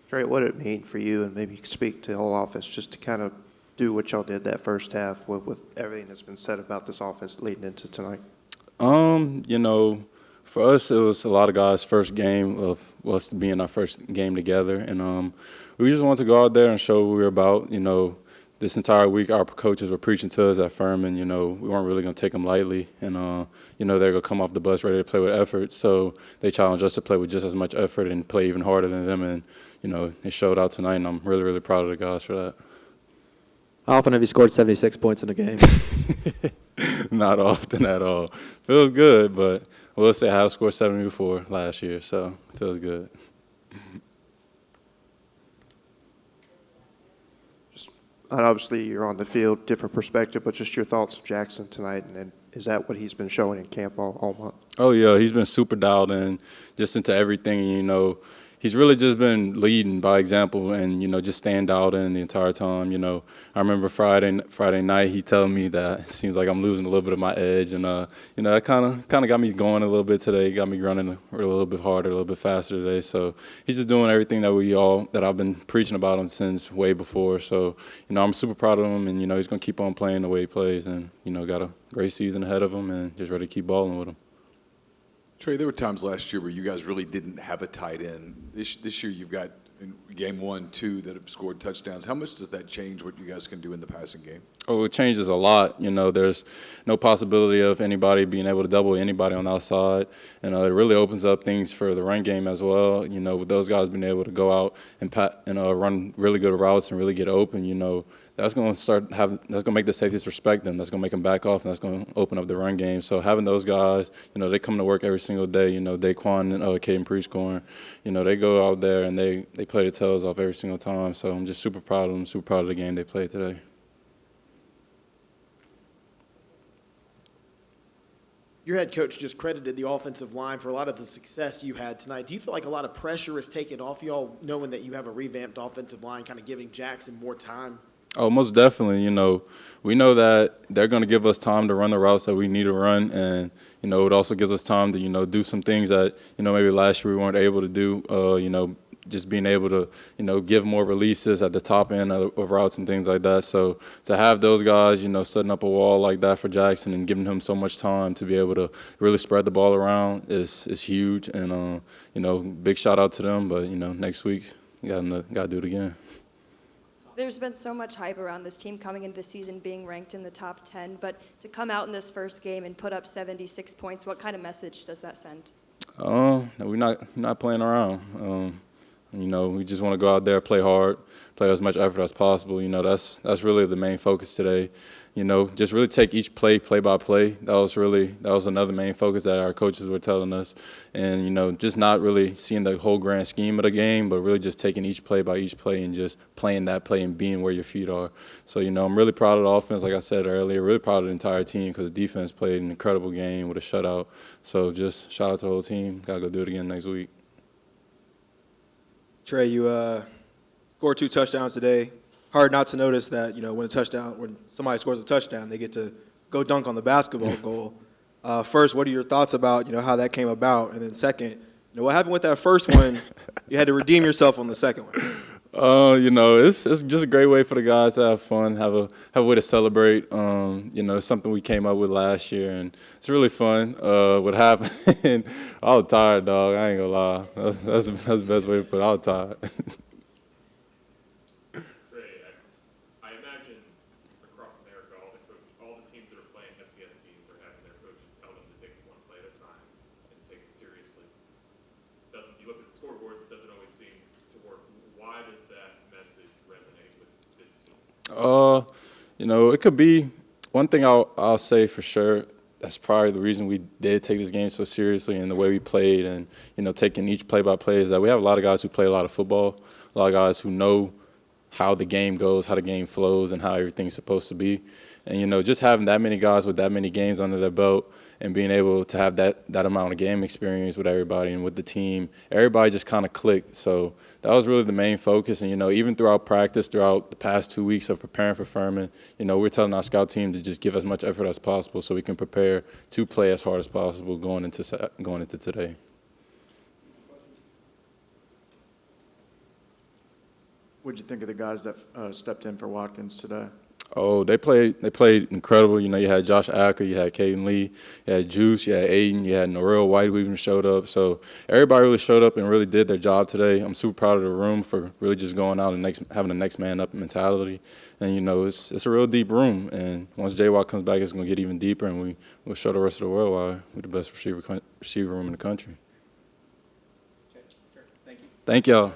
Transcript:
Trey, what did it mean for you, and maybe speak to the whole offense, just to kind of do what y'all did that first half with everything that's been said about this offense leading into tonight? For us, it was a lot of guys' first game of us being our first game together, and we just wanted to go out there and show what we were about. This entire week, our coaches were preaching to us at Furman. We weren't really going to take them lightly, and they're going to come off the bus ready to play with effort. So they challenged us to play with just as much effort and play even harder than them, and it showed out tonight. And I'm really, really proud of the guys for that. How often have you scored 76 points in a game? Not often at all. Feels good, but we'll say I have scored 70 before last year, so it feels good. Obviously, you're on the field, different perspective, but just your thoughts of Jackson tonight, and is that what he's been showing in camp all month? Oh, yeah, he's been super dialed in just into everything. He's really just been leading by example and, just staying dialed in the entire time. I remember Friday night he telling me that it seems like I'm losing a little bit of my edge. And, that kind of got me going a little bit today, got me running a little bit harder, a little bit faster today. So he's just doing everything that I've been preaching about him since way before. So, I'm super proud of him, and, he's going to keep on playing the way he plays and, got a great season ahead of him and just ready to keep balling with him. Trey, there were times last year where you guys really didn't have a tight end. This year you've got in game 1, 2 that have scored touchdowns. How much does that change what you guys can do in the passing game? Oh, it changes a lot. There's no possibility of anybody being able to double anybody on the outside. And it really opens up things for the run game as well. With those guys being able to go out and run really good routes and really get open, that's going to make the safeties respect them. That's going to make them back off, and that's going to open up the run game. So having those guys, they come to work every single day. Daquan and Caden Prescorn, they go out there and they play their tails off every single time. So I'm just super proud of them, super proud of the game they played today. Your head coach just credited the offensive line for a lot of the success you had tonight. Do you feel like a lot of pressure is taken off y'all, knowing that you have a revamped offensive line, kind of giving Jackson more time? Oh, most definitely. We know that they're going to give us time to run the routes that we need to run, and it also gives us time to do some things that maybe last year we weren't able to do. Just being able to give more releases at the top end of routes and things like that. So to have those guys setting up a wall like that for Jackson and giving him so much time to be able to really spread the ball around is huge. And big shout out to them. But next week you got to do it again. There's been so much hype around this team coming into the season being ranked in the top 10, but to come out in this first game and put up 76 points, what kind of message does that send? We're not playing around. We just want to go out there, play hard, play as much effort as possible. That's really the main focus today. Just really take each play by play. That was another main focus that our coaches were telling us. And, just not really seeing the whole grand scheme of the game, but really just taking each play by each play and just playing that play and being where your feet are. So, I'm really proud of the offense, like I said earlier, really proud of the entire team because the defense played an incredible game with a shutout. So just shout out to the whole team. Got to go do it again next week. Trey, you scored 2 touchdowns today. Hard not to notice that, when somebody scores a touchdown, they get to go dunk on the basketball goal. First, what are your thoughts about, how that came about? And then second, what happened with that first one? You had to redeem yourself on the second one. It's just a great way for the guys to have fun, have a way to celebrate. It's something we came up with last year, and it's really fun. What happened? I was tired, dog. I ain't gonna lie. That's the best way to put it. I was tired. Trey, I imagine across America, all the teams that are playing FCS teams are having their coaches tell them to take it one play at a time and take it seriously. You look at the scoreboards, it doesn't always seem to work. Why does that message resonate with this team? It could be one thing I'll say for sure. That's probably the reason we did take this game so seriously and the way we played and, taking each play-by-play is that we have a lot of guys who play a lot of football, a lot of guys who know how the game goes, how the game flows, and how everything's supposed to be. And, just having that many guys with that many games under their belt and being able to have that amount of game experience with everybody and with the team, everybody just kind of clicked. So that was really the main focus. And, even throughout practice, throughout the past 2 weeks of preparing for Furman, we're telling our scout team to just give as much effort as possible so we can prepare to play as hard as possible going into today. What'd you think of the guys that stepped in for Watkins today? Oh, they played incredible. You know, you had Josh Acker, you had Caden Lee, you had Juice, you had Aiden, you had Norrell White who even showed up. So everybody really showed up and really did their job today. I'm super proud of the room for really just going out and having the next man up mentality. And, you know, it's a real deep room. And once J-Watt comes back, it's going to get even deeper, and we'll show the rest of the world why we're the best receiver room in the country. Thank you. Thank y'all.